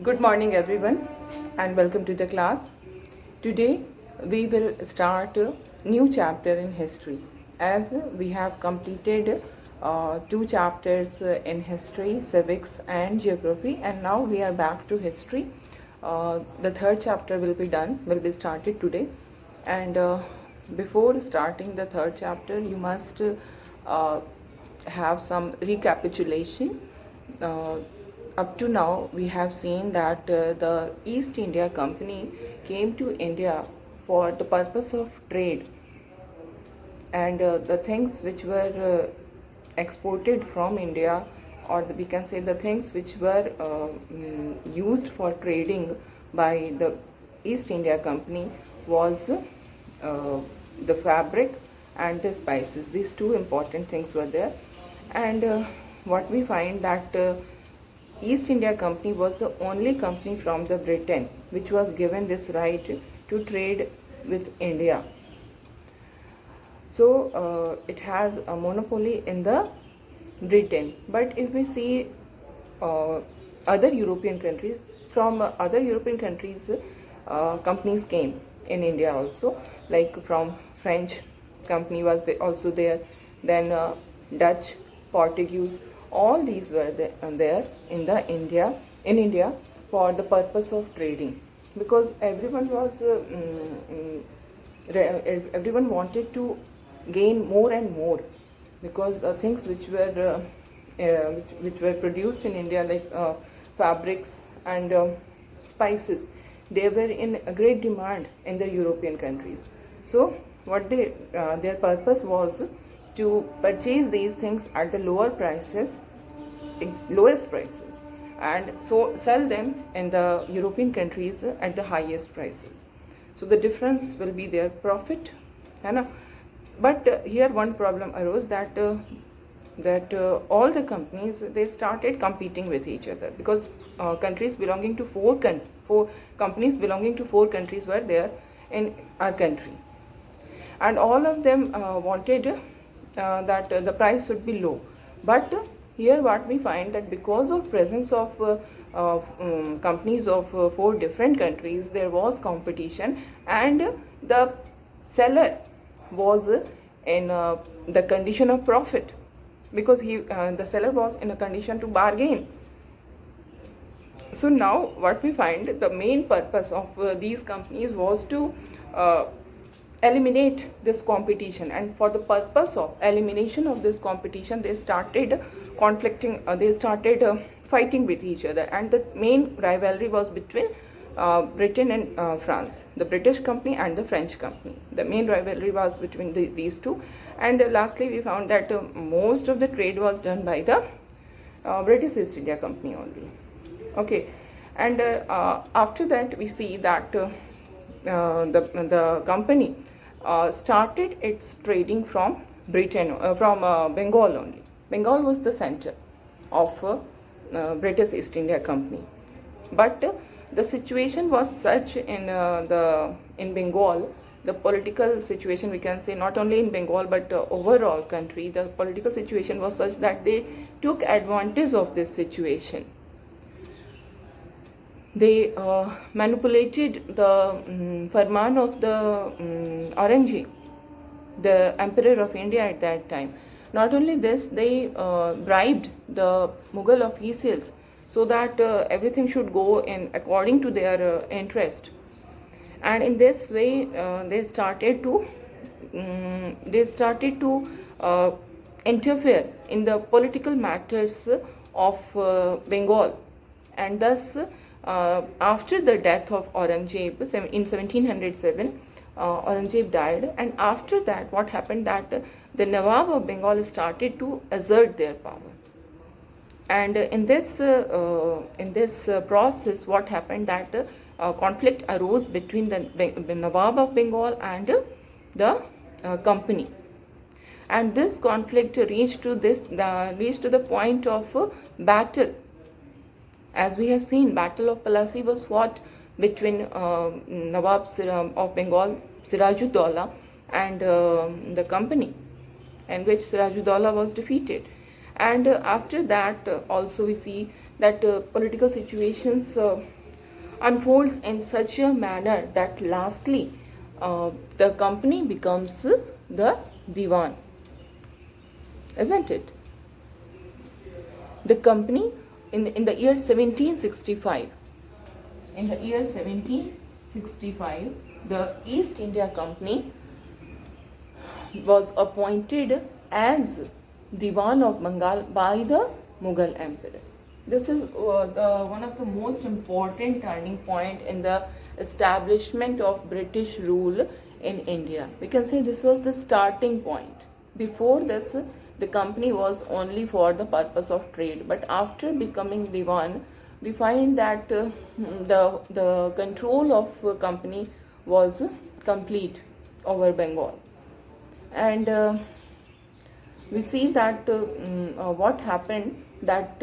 Good morning everyone and welcome to the class. Today we will start a new chapter in history as we have completed two chapters in history, civics and geography, and now we are back to history. The third chapter will be started today, and before starting the third chapter you must have some recapitulation. uh, Up to now, we have seen that the East India Company came to India for the purpose of trade, and the things which were exported from India, or we can say the things which were used for trading by the East India Company was the fabric and the spices. These two important things were there, and what we find that East India Company was the only company from the Britain which was given this right to trade with India. So it has a monopoly in the Britain. But if we see uh, other European countries, from other European countries, companies came in India also, like from French company was also there, then Dutch, Portuguese, all these were there in the India for the purpose of trading, because everyone was everyone wanted to gain more and more, because the things which were produced in India, like fabrics and spices, they were in a great demand in the European countries. So what their purpose was to purchase these things at the lowest prices, and so sell them in the European countries at the highest prices. So the difference will be their profit, है ना? But here one problem arose, that all the companies, they started competing with each other, because countries belonging to four companies belonging to four countries were there in our country, and all of them wanted that the price should be low. But here what we find, that because of presence of companies of four different countries, there was competition, and the seller was in the condition of profit, because the seller was in a condition to bargain. So now what we find, the main purpose of these companies was to eliminate this competition, and for the purpose of elimination of this competition, they started fighting with each other, and the main rivalry was between Britain and France, the British company and the French company. The main rivalry was between these two, and lastly we found that most of the trade was done by the British East India Company only. Okay, and after that we see that the company started its trading from Bengal only. Bengal was the center of British East India Company. But the situation was such in Bengal, the political situation, we can say, not only in Bengal but overall country, the political situation was such that they took advantage of this situation. They manipulated the Farman of the Aurangzeb, the Emperor of India at that time. Not only this, they bribed the Mughal officials so that everything should go in according to their interest. And in this way, they started to interfere in the political matters of Bengal, and thus after the death of Aurangzeb in 1707, Aurangzeb died, and after that what happened, that the Nawab of Bengal started to assert their power. And in this process, what happened, that conflict arose between the Nawab of Bengal and the company, and this conflict reached to the point of battle. As we have seen, Battle of Plassey was fought between Nawab of Bengal, Sirajuddaulah, and the company, in which Sirajuddaulah was defeated. And after that also we see that political situations unfolds in such a manner that lastly the company becomes the diwan, isn't it? The company in the year 1765, in the year 1765, the East India Company was appointed as Diwan of Bengal by the Mughal Emperor. This is one of the most important turning point in the establishment of British rule in India. We can say this was the starting point. Before this, the company was only for the purpose of trade, but after becoming Diwan, we find that the control of company was complete over Bengal. And we see that what happened that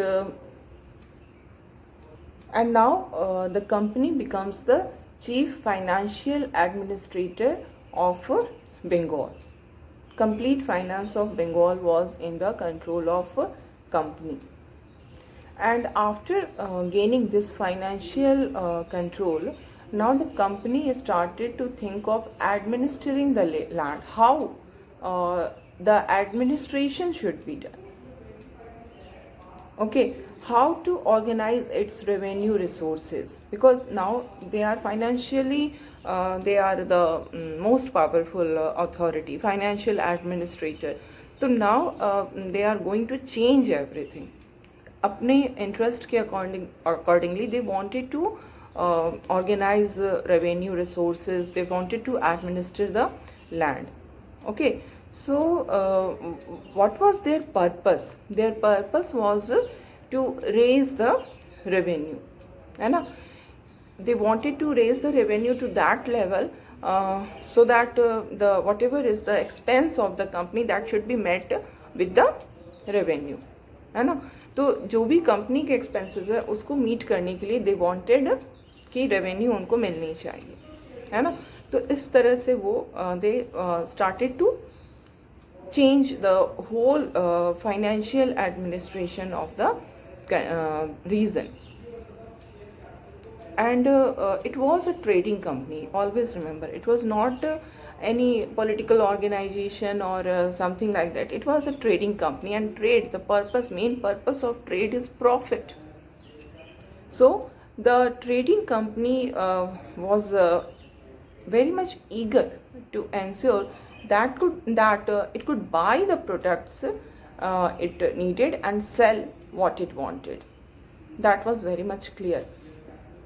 and now the company becomes the chief financial administrator of Bengal. Complete finance of Bengal was in the control of company. And after gaining this financial control, now the company started to think of administering the land, how the administration should be done. Okay, how to organize its revenue resources, because now they are financially they are the most powerful authority, financial administrator. So now they are going to change everything अपने interest के accordingly they wanted to organize revenue resources, they wanted to administer the land. Okay, so what was their purpose? Their purpose was to raise the revenue, है ना? They wanted to raise the revenue to that level so that the whatever is the expense of the company that should be met with the revenue, है ना? तो जो भी company के expenses है उसको मीट करने के लिए दे वांटेड कि रेवेन्यू उनको मिलनी चाहिए, है ना? तो इस तरह से वो they started to change the whole financial administration of the region. And it was a trading company. Always remember, it was not any political organization or something like that. It was a trading company, and trade, the purpose, main purpose of trade is profit. So the trading company was very much eager to ensure that it could buy the products it needed and sell what it wanted. That was very much clear.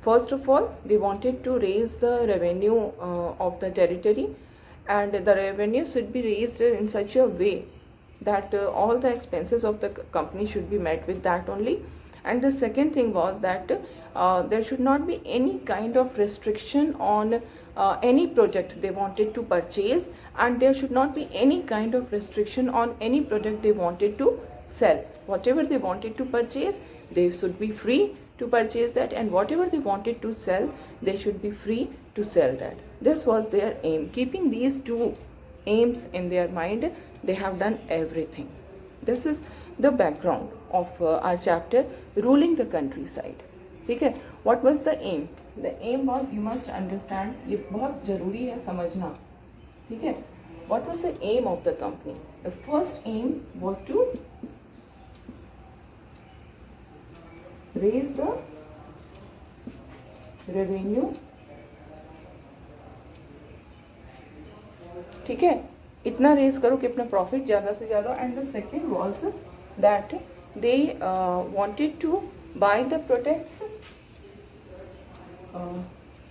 First of all, they wanted to raise the revenue of the territory, and the revenue should be raised in such a way that all the expenses of the company should be met with that only. And the second thing was that there should not be any kind of restriction on any product they wanted to purchase, and there should not be any kind of restriction on any product they wanted to sell. Whatever they wanted to purchase, they should be free to purchase that, and whatever they wanted to sell, they should be free to sell that. This was their aim. Keeping these two aims in their mind, they have done everything. This is the background of our chapter, ruling the countryside. ठीक है? What was the aim? The aim was, you must understand, ये बहुत जरूरी है समझना. ठीक है? What was the aim of the company? The first aim was to raise the revenue. ठीक है, इतना रेज करो कि अपना प्रॉफिट ज़्यादा से ज़्यादा. And the second was that they wanted to buy the products.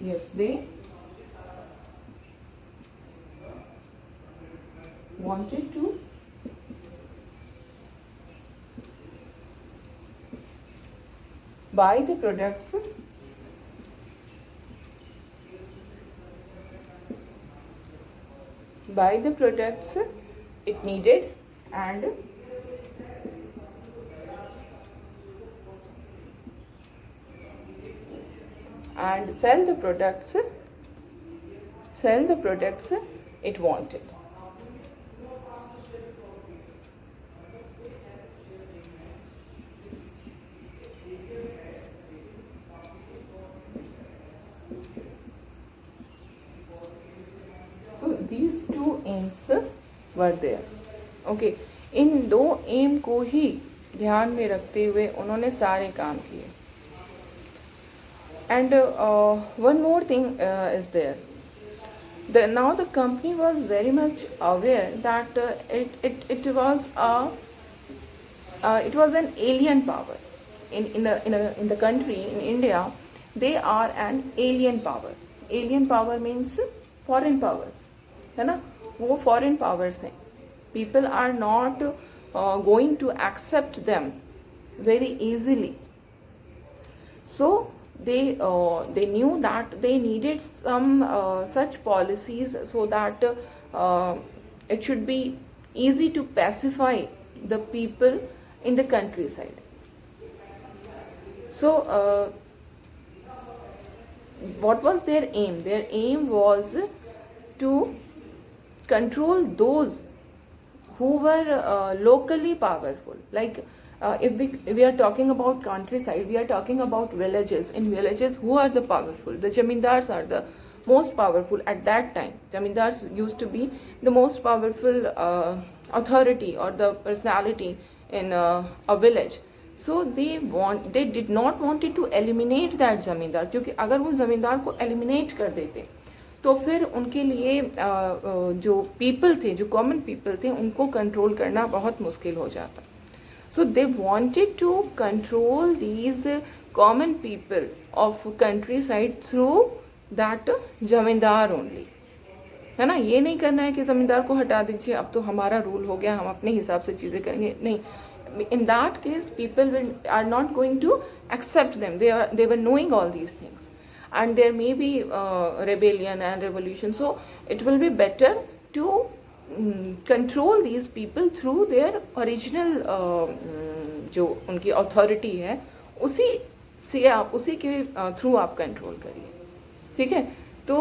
Yes, they wanted to buy the products it needed and sell the products it wanted. aims were there. Okay, इन 2 M को ही ध्यान में रखते हुए उन्होंने सारे काम किए. And one more thing is there. Now the company was very much aware that it was an alien power in the country, in India. They are an alien power. Alien power means foreign powers, है ना. वो foreign powers हैं. People are not going to accept them very easily. So they knew that they needed some such policies so that it should be easy to pacify the people in the countryside. So what was their aim? Their aim was to control those who were locally powerful. Like if we are talking about countryside, we are talking about villages. In villages, who are the powerful? The zamindars are the most powerful at that time. Zamindars used to be the most powerful authority or the personality in a village. So they did not wanted to eliminate that zamindar, क्योंकि अगर वो zamindar को eliminate कर देते तो फिर उनके लिए जो पीपल थे, जो कॉमन पीपल थे, उनको कंट्रोल करना बहुत मुश्किल हो जाता. So they wanted to control these common people of countryside through that zamindar only, है ना. ये नहीं करना है कि जमींदार को हटा दीजिए, अब तो हमारा रूल हो गया, हम अपने हिसाब से चीज़ें करेंगे. नहीं, in that case people are not going to accept them. They were knowing all these things. And there may be rebellion and revolution. So it will be better to control these people through their original जो उनकी authority है, उसी के through आप control करिए. ठीक है. तो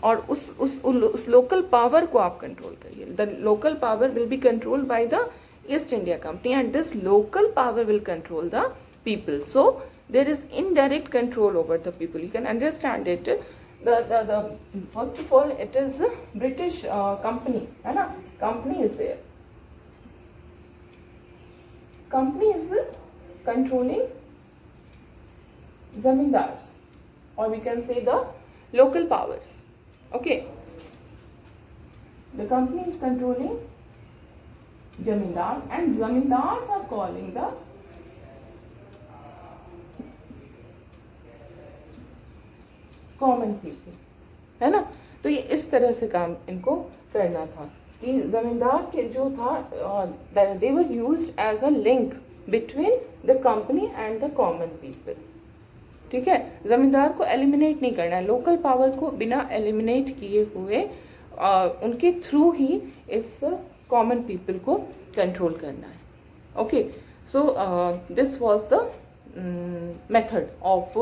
और उस लोकल पावर को आप कंट्रोल करिए. The local power will be controlled by the east India company and this local power will control the people. So there is indirect control over the people. You can understand it. The first of all, it is a British company, है ना. Company is there. Company is controlling zamindars, or we can say the local powers. Okay. The company is controlling zamindars, and zamindars are calling the common people, है ना. तो ये इस तरह से काम इनको करना था कि जमींदार के जो था they were used as a link between the company and the common people. ठीक है. जमींदार को एलिमिनेट नहीं करना है, लोकल पावर को बिना एलिमिनेट किए हुए उनके थ्रू ही इस कॉमन पीपल को कंट्रोल करना है. Okay. So this was the method of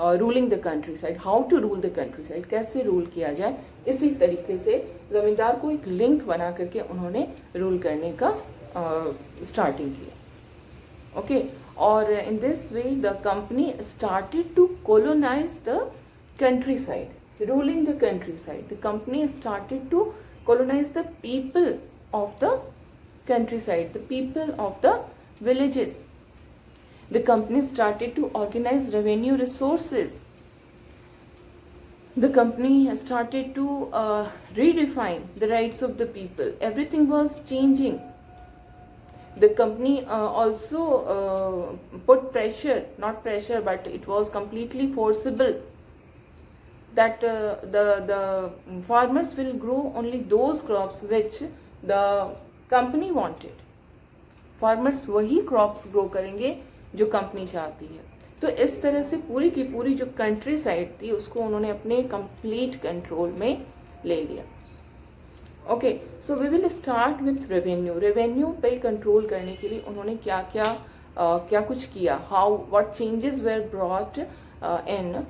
ruling the countryside. How to rule the countryside, कैसे रूल किया जाए, इसी तरीके से जमींदार को एक लिंक बना करके उन्होंने रूल करने का स्टार्टिंग किया. ओके. और in this way the company started to colonise the countryside. Ruling the countryside, the company started to colonise the people of the countryside, the people of the villages. The company started to organize revenue resources. The company started to redefine the rights of the people. Everything was changing. The company also put pressure, not pressure, but it was completely forcible that the farmers will grow only those crops which the company wanted. Farmers वही crops grow करेंगे जो company चाहती है. तो इस तरह से पूरी की पूरी जो कंट्री साइड थी उसको उन्होंने अपने कंप्लीट कंट्रोल में ले लिया. Okay. So we will start with revenue. Revenue पे कंट्रोल करने के लिए उन्होंने क्या कुछ किया. How what changes were brought in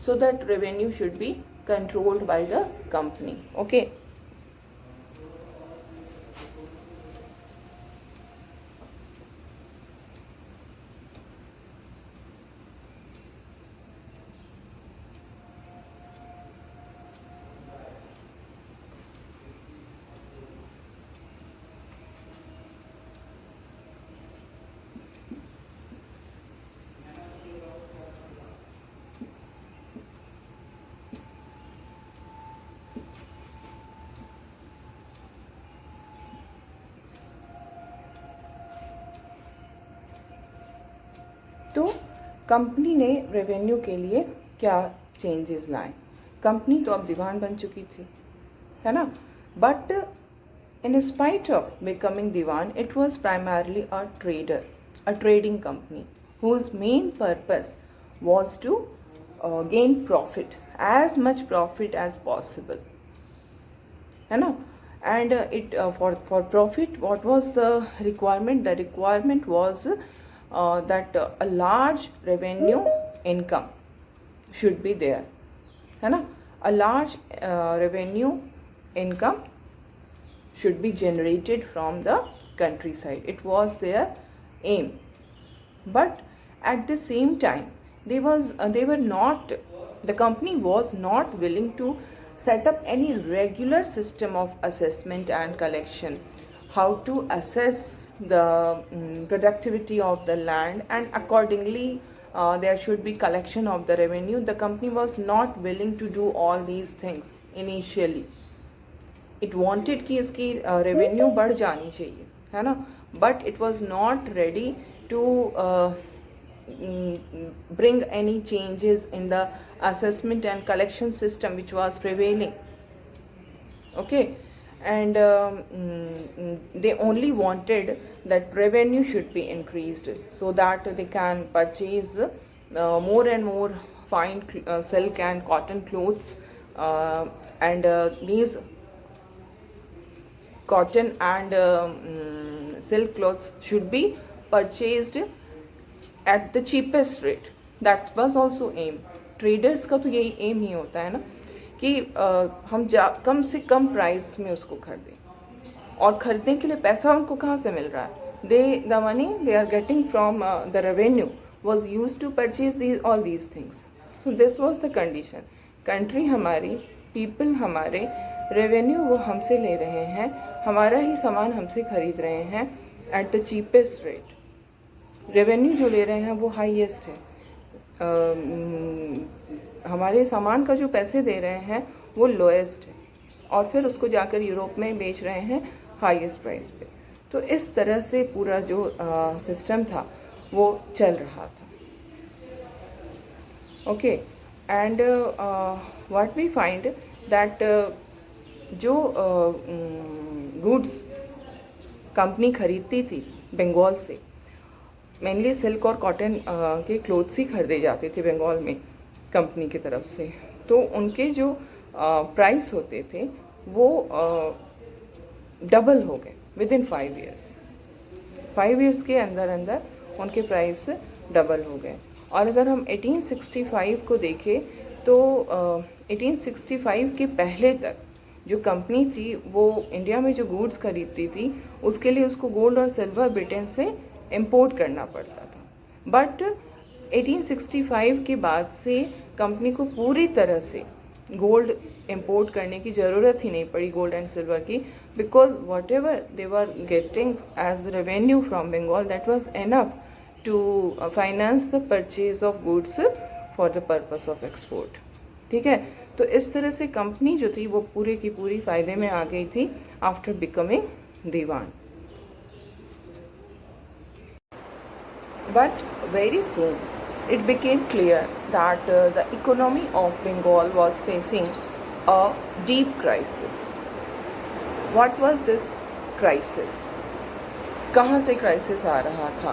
so that revenue should be controlled by the company. Okay. Company ने रेवेन्यू के लिए क्या चेंजेस लाए? कंपनी तो अब दीवान बन चुकी थी, है ना, but in spite of becoming Diwan, it was primarily a trader, a trading company, whose main purpose was to gain profit, as much profit as possible. है ना? And for profit, what was the requirement? The requirement was that a large revenue income should be there, है ना? A large revenue income should be generated from the countryside. It was their aim, but at the same time the company was not willing to set up any regular system of assessment and collection, how to assess the productivity of the land, and accordingly there should be collection of the revenue. The company was not willing to do all these things initially. It wanted कि इसकी revenue बढ़ जानी चाहिए, है ना, but it was not ready to bring any changes in the assessment and collection system which was prevailing. Okay, and they only wanted that revenue should be increased so that they can purchase more and more fine silk and cotton clothes, and these cotton and silk clothes should be purchased at the cheapest rate. That was also aim. Traders का तो यही aim ही होता है ना कि हम कम से कम price में उसको खरीदें, और खरीदने के लिए पैसा उनको कहाँ से मिल रहा है? The money they are getting from the revenue was used to purchase all these things. So this was the condition. Country हमारी, people हमारे, रेवेन्यू वो हमसे ले रहे हैं, हमारा ही सामान हमसे खरीद रहे हैं at the cheapest rate. Revenue जो ले रहे हैं वो हाईएस्ट है, हमारे सामान का जो पैसे दे रहे हैं वो लोएस्ट है, और फिर उसको जाकर यूरोप में बेच रहे हैं हाईएस्ट प्राइस पे. तो इस तरह से पूरा जो सिस्टम था वो चल रहा था. Okay, and what we find that जो गुड्स कंपनी खरीदती थी बंगाल से, मेनली सिल्क और कॉटन के क्लोथ्स ही खरीदे जाते थे बंगाल में कंपनी की तरफ से. तो उनके जो प्राइस होते थे वो डबल हो गए विद इन 5 years. 5 years के अंदर अंदर उनके प्राइस डबल हो गए. और अगर हम 1865 को देखें तो 1865 के पहले तक जो कंपनी थी वो इंडिया में जो गुड्स खरीदती थी उसके लिए उसको गोल्ड और सिल्वर ब्रिटेन से इंपोर्ट करना पड़ता था. बट 1865 के बाद से कंपनी को पूरी तरह से गोल्ड इंपोर्ट करने की ज़रूरत ही नहीं पड़ी, गोल्ड एंड सिल्वर की, because whatever they were getting as revenue from Bengal that was enough to finance the purchase of goods for the purpose of export. ठीक है, तो इस तरह से कंपनी जो थी वो पूरे की पूरी फ़ायदे में आ गई थी after becoming Diwan. But very soon it became clear that the economy of Bengal was facing a deep crisis. What was this crisis? कहाँ से crisis आ रहा था?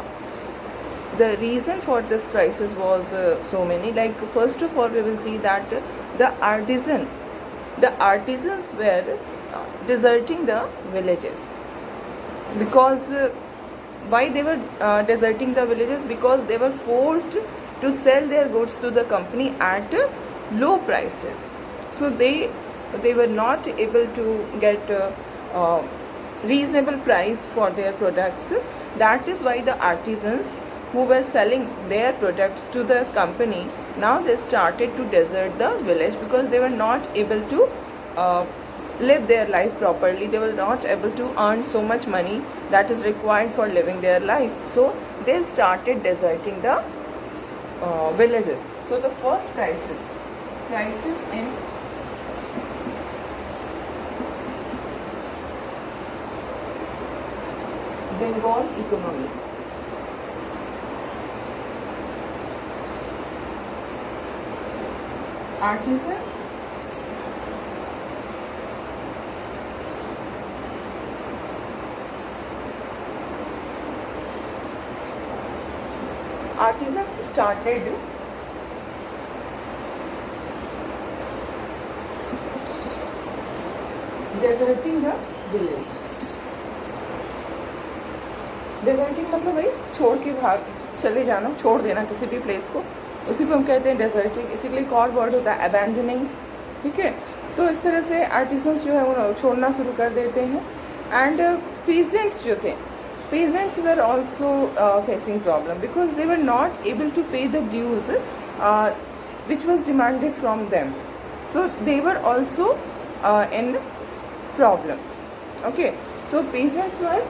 The reason for this crisis was so many. Like first of all, we will see that the artisans were deserting the villages. Because why they were deserting the villages? Because they were forced to sell their goods to the company at low prices. So they were not able to get reasonable price for their products. That is why the artisans who were selling their products to the company, now they started to desert the village because they were not able to live their life properly. They were not able to earn so much money that is required for living their life. So they started deserting the villages. So the first crisis in Bengal economy. artisans started deserting the village. डेजर्टिंग मतलब भाई छोड़ के भाग चले जाना, छोड़ देना किसी भी प्लेस को, उसी को हम कहते हैं डेजर्टिंग. इसी के लिए एक और वर्ड होता है अबैंडनिंग. ठीक है, तो इस तरह से आर्टिसंस जो है वो छोड़ना शुरू कर देते हैं. एंड पीजेंट्स जो थे, peasants were also facing problem because they were not able to pay the dues which was demanded from them. So they were also in problem. Okay, so peasants were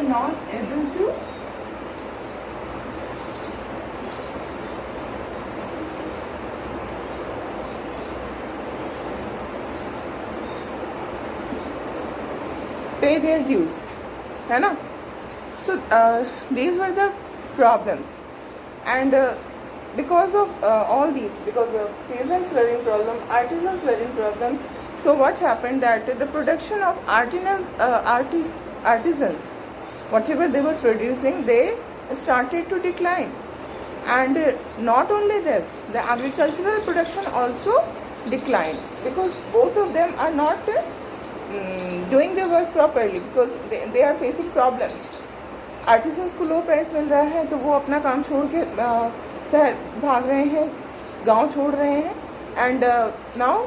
not able to pay their dues, है ना. So these were the problems, and because of all these, because peasants were in problem, artisans were in problem. So what happened that the production of artisans, whatever they were producing, they started to decline. And not only this, the agricultural production also declined because both of them are not doing their work properly because they are facing problems. Artisans को लो price मिल रहा है तो वो अपना काम छोड़ के शहर भाग रहे हैं, गांव छोड़ रहे हैं. एंड नाउ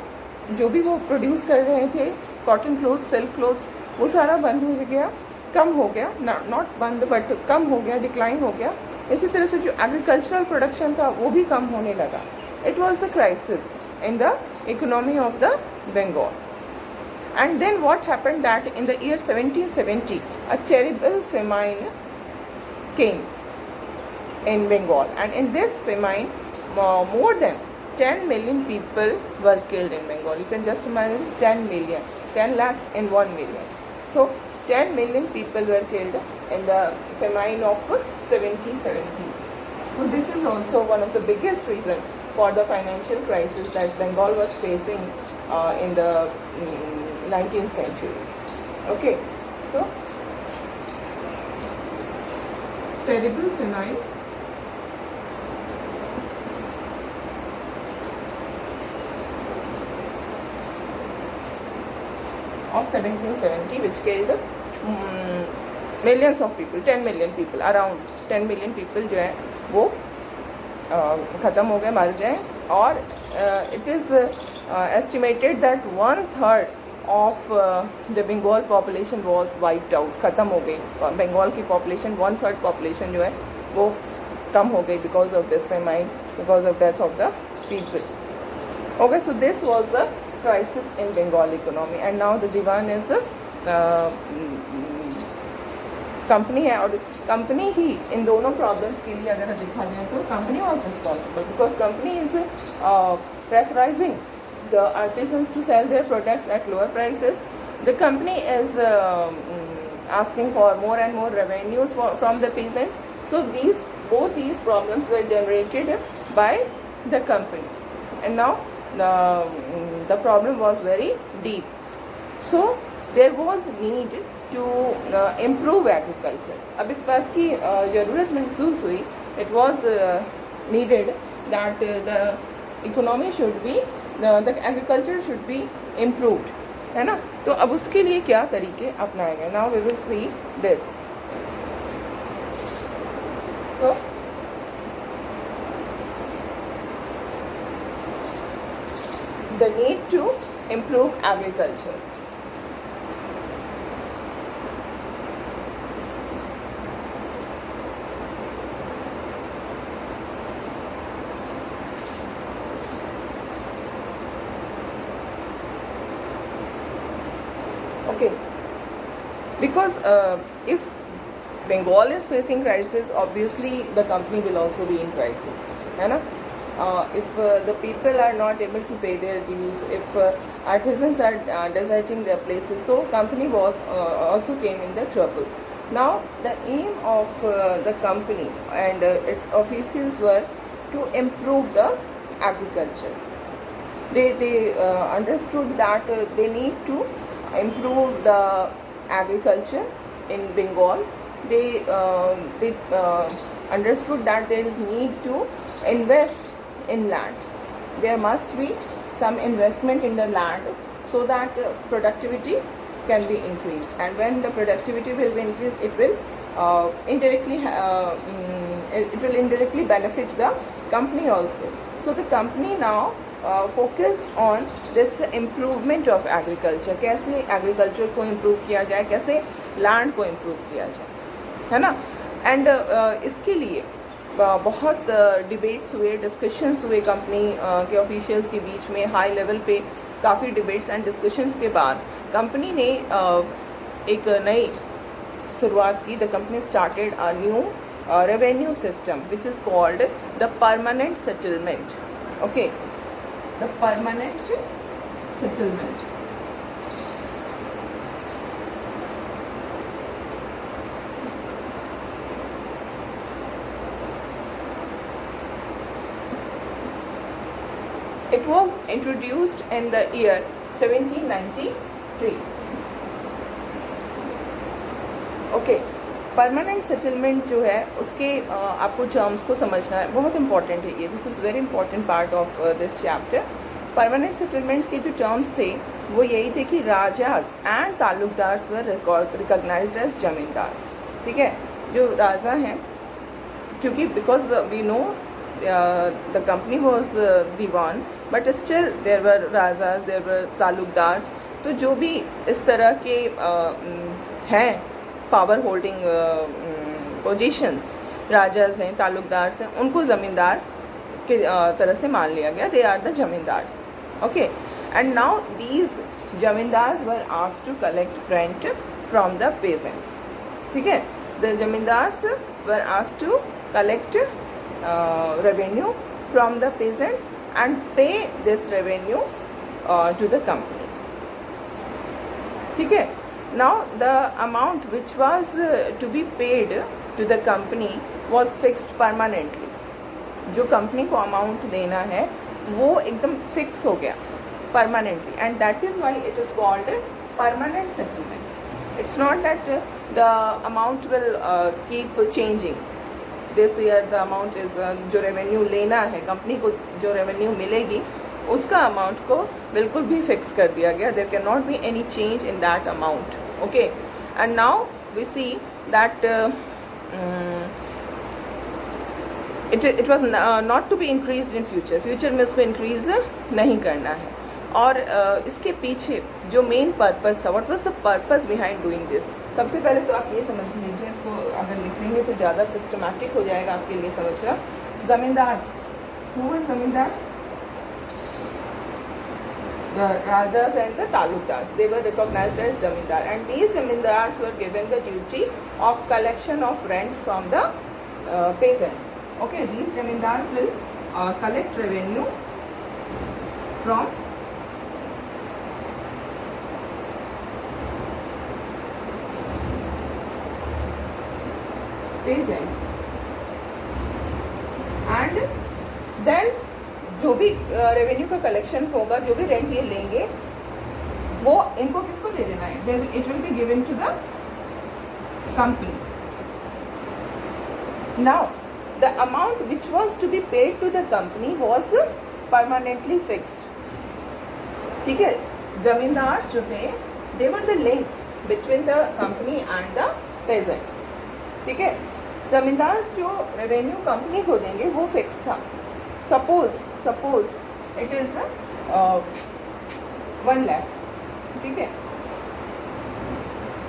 जो भी वो प्रोड्यूस कर रहे थे, कॉटन क्लोथ्स, सिल्क क्लोथ्स, वो सारा बंद हो गया, कम हो गया, नॉट बंद बट कम हो गया, डिक्लाइन हो गया. इसी तरह से जो एग्रीकल्चरल प्रोडक्शन था वो भी कम होने लगा. It was the crisis in the economy of the Bengal. And then what happened that in the year 1770 a terrible famine came in Bengal, and in this famine more than 10 million people were killed in Bengal. You can just imagine 10 million, 10 lakhs in 1 million. So 10 million people were killed in the famine of 1770. So this is also one of the biggest reasons for the financial crisis that Bengal was facing in the 19th century. Okay, so terrible famine of 1770 which killed millions of people, 10 million people, around 10 million people जो है वो ख़त्म हो गए, मर गए. और it is estimated that 1/3 of the Bengal population was wiped out, ख़त्म हो गई. बंगाल की population 1/3 population जो है वो कम हो गई because of this famine, because of death of the people. Okay, so this was the crisis in Bengal economy, and now the Diwan is company है. और कंपनी ही इन दोनों प्रॉब्लम्स के लिए अगर देखा जाए तो company was responsible because company is pressurising the artisans to sell their products at lower prices. The company is asking for more and more revenues from the peasants. So both these problems were generated by the company, and now the problem was very deep. So there was need to improve agriculture. अब इस बात की ज़रूरत महसूस हुई. It was needed that the economy should be, the agriculture should be improved, है ना. तो अब उसके लिए क्या तरीके अपनाए गए. Now we will see this. So the need to improve agriculture. Okay, because if Bengal is facing crisis, obviously the company will also be in crisis, है ना. If the people are not able to pay their dues, if artisans are deserting their places, so company was also came in the trouble. Now the aim of the company and its officials were to improve the agriculture. They understood that they need to improve the agriculture in Bengal. They understood that there is need to invest in land. There must be some investment in the land so that productivity can be increased, and when the productivity will be increased, it will indirectly benefit the company also. So the company now focused on this improvement of agriculture. कैसे agriculture को improve किया जाए, कैसे land को improve किया जाए, है ना. एंड इसके लिए बहुत डिबेट्स हुए, डिस्कशंस हुए कंपनी के ऑफिशियल्स के बीच में. हाई लेवल पे काफ़ी डिबेट्स एंड डिस्कशंस के बाद कंपनी ने एक नई शुरुआत की. The company started a new revenue system which is called the permanent settlement. Okay, the permanent settlement. It was introduced in the year 1793. Okay, permanent settlement जो है उसके आपको टर्म्स को समझना है, बहुत इंपॉर्टेंट है ये. This is very important part of this chapter. Permanent settlement के जो टर्म्स थे वो यही थे कि Rajas and taluqdars were recognised as zamindars. ठीक है, जो राजा हैं, क्योंकि because we know the company was diwan, but still there were razas, there were taluqdars. तो जो भी इस तरह के हैं पावर होल्डिंग पोजीशंस, राजाज हैं, ताल्लुकदार्स हैं, उनको ज़मींदार के तरह से मान लिया गया. They are the zamindars. Okay, and now these zamindars were asked to collect rent from the peasants. ठीक है, the zamindars were asked to collect revenue from the peasants and pay this revenue to the company. ठीक है. Now the amount which was to be paid to the company was fixed permanently. जो company को amount देना है वो एकदम fix हो गया permanently, and that is why it is called permanent settlement. It's not that the amount will keep changing. This year the amount is, जो revenue लेना है कंपनी को, जो रेवेन्यू मिलेगी उसका अमाउंट को बिल्कुल भी फिक्स कर दिया गया. There can not be any change in that amount. Okay, and now we see that it was not to be increase in future. Future में इसको इंक्रीज नहीं करना है. और इसके पीछे जो मेन पर्पस था, what was the purpose behind doing this. सबसे पहले तो आप ये समझ लीजिए, इसको अगर लिखेंगे तो ज़्यादा सिस्टमैटिक हो जाएगा आपके लिए समझना. Zamindars, who were zamindars? The Rajas and the Talukdars, they were recognized as zamindar, and these zamindars were given the duty of collection of rent from the peasants. Okay, these zamindars will collect revenue from peasants, and then जो भी revenue का collection होगा, जो भी rent ये लेंगे, वो इनको किसको दे देना है? It will be given to the company. Now the amount which was to be paid to the company was permanently fixed. ठीक है, जमींदार जो थे, they were the link between the company and the peasants. ठीक है, जमींदार जो revenue company को देंगे वो फिक्स था. Suppose it is 1 lakh. ठीक है,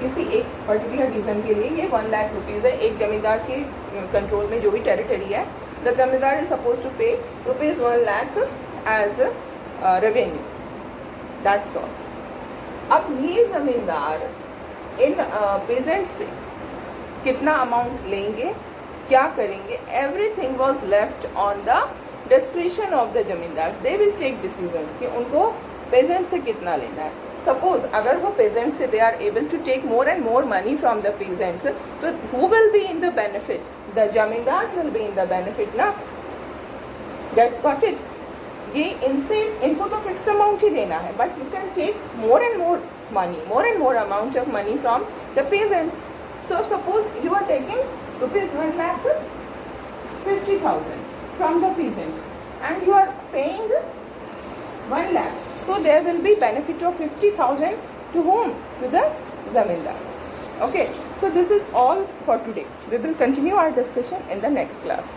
किसी एक पर्टिकुलर रीजन के लिए ये 1 लाख रुपीज़ है. एक जमींदार के कंट्रोल में जो भी टेरिटरी है, the zamindar is suppose to pay rupees 1 lakh as revenue. That's all. अब ये जमींदार इन पेजेंट्स से कितना अमाउंट लेंगे, क्या करेंगे, everything was left on the description of the zamindars. They will take decisions कि उनको पेजेंट से कितना लेना है. सपोज अगर वो पेजेंट्स से they are able to take more and more money from the peasants, तो who will be in the benefit? The zamindars will be in the benefit ना. Get got it? ये इनसे इनको तो फिक्स्ड अमाउंट ही देना है, but you can take more and more amount of money from the peasants. So suppose you are taking rupees 1,50,000 from the peasants and you are paying 1 lakh. So there will be benefit of 50,000 to whom? To the zamindars. Okay. So this is all for today. We will continue our discussion in the next class.